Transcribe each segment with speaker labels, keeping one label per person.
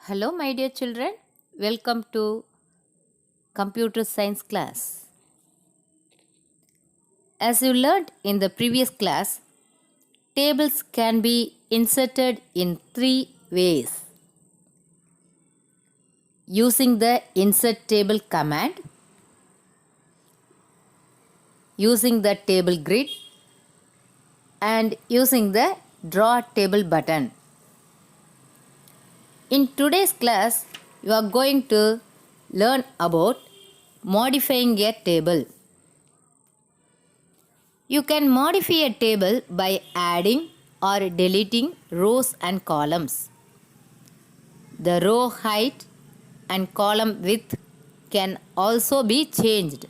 Speaker 1: Hello, my dear children. Welcome to computer science class. As you learned in the previous class, tables can be inserted in three ways. Using the insert table command, using the table grid, and using the draw table button. In today's class, you are going to learn about modifying a table. You can modify a table by adding or deleting rows and columns. The row height and column width can also be changed.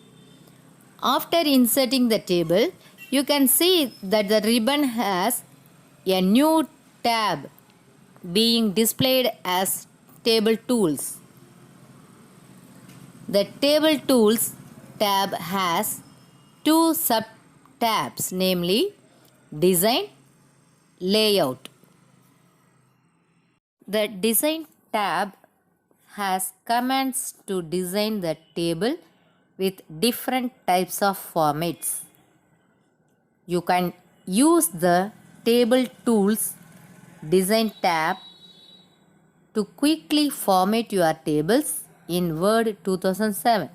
Speaker 1: After inserting the table, you can see that the ribbon has a new tab being displayed as Table Tools. The Table Tools tab has two sub-tabs, namely Design, Layout. The Design tab has commands to design the table with different types of formats. You can use the Table Tools Design tab to quickly format your tables in Word 2007.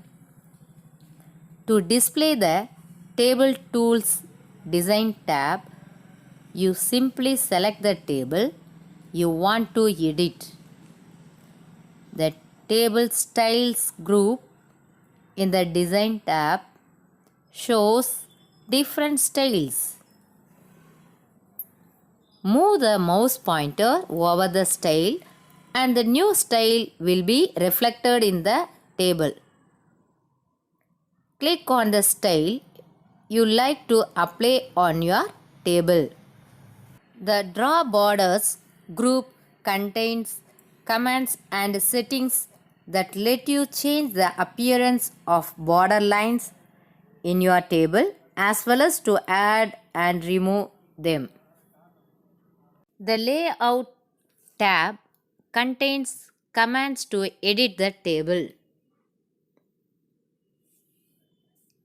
Speaker 1: To display the Table Tools Design tab, you simply select the table you want to edit. The Table Styles group in the Design tab shows different styles. Move the mouse pointer over the style and the new style will be reflected in the table. Click on the style you like to apply on your table. The Draw Borders group contains commands and settings that let you change the appearance of border lines in your table as well as to add and remove them. The Layout tab contains commands to edit the table.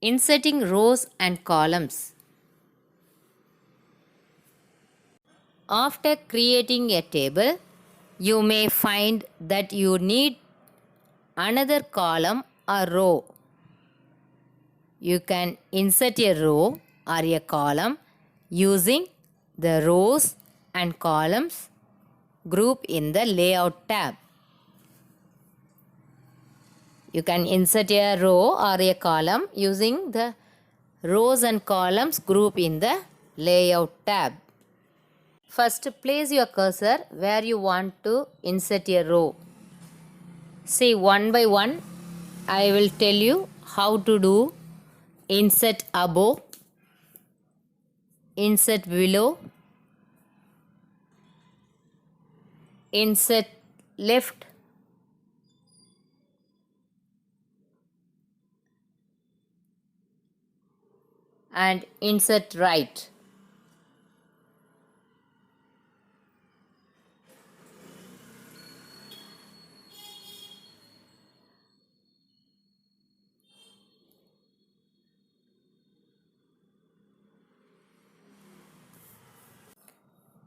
Speaker 1: Inserting rows and columns. After creating a table, you may find that you need another column or row. You can insert a row or a column using the rows and columns group in the Layout tab. You can insert a row or a column using the rows and columns group in the Layout tab. First, place your cursor where you want to insert a row. See, one by one, I will tell you how to do insert above, insert below, insert left, and insert right.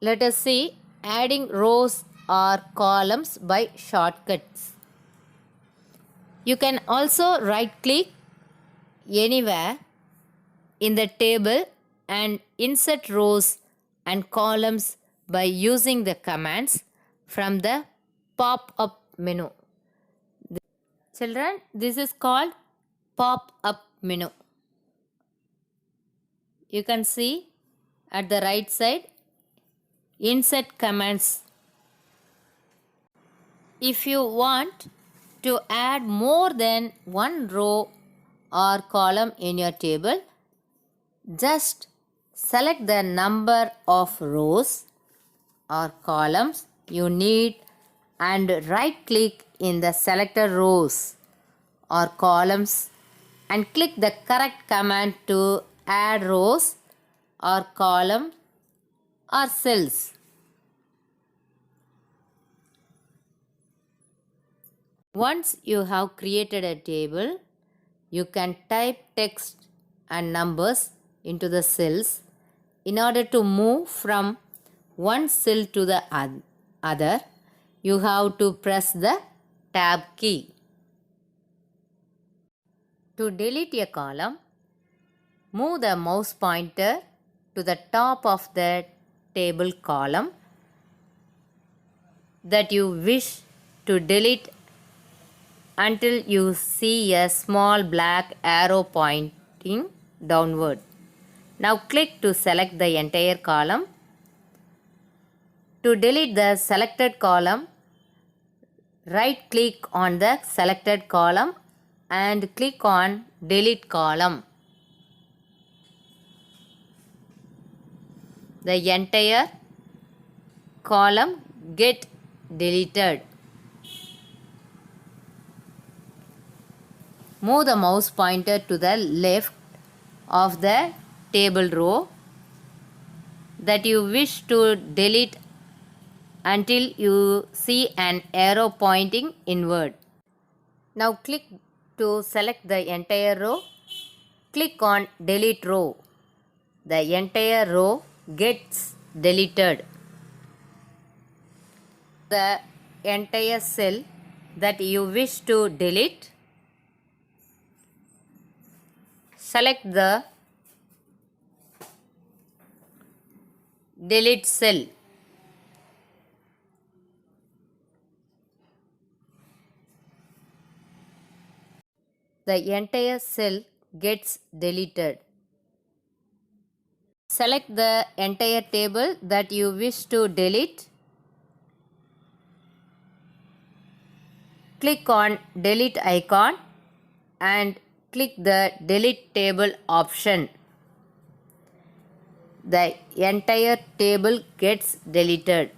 Speaker 1: Let us see adding rows or columns by shortcuts. You can also right click anywhere in the table and insert rows and columns by using the commands from the pop-up menu. Children, this is called pop-up menu. You can see at the right side insert commands. If you want to add more than one row or column in your table, just select the number of rows or columns you need and right click in the selected rows or columns and click the correct command to add rows or column or cells. Once you have created a table, you can type text and numbers into the cells. In order to move from one cell to the other, you have to press the tab key. To delete a column, move the mouse pointer to the top of the table column that you wish to delete until you see a small black arrow pointing downward. Now click to select the entire column. To delete the selected column, right click on the selected column and click on Delete Column. The entire column get deleted. Move the mouse pointer to the left of the table row that you wish to delete until you see an arrow pointing inward. Now click to select the entire row. Click on Delete Row. The entire row gets deleted. The entire cell that you wish to delete, select the delete cell. The entire cell gets deleted. Select the entire table that you wish to delete. Click on Delete icon and click the Delete Table option. The entire table gets deleted.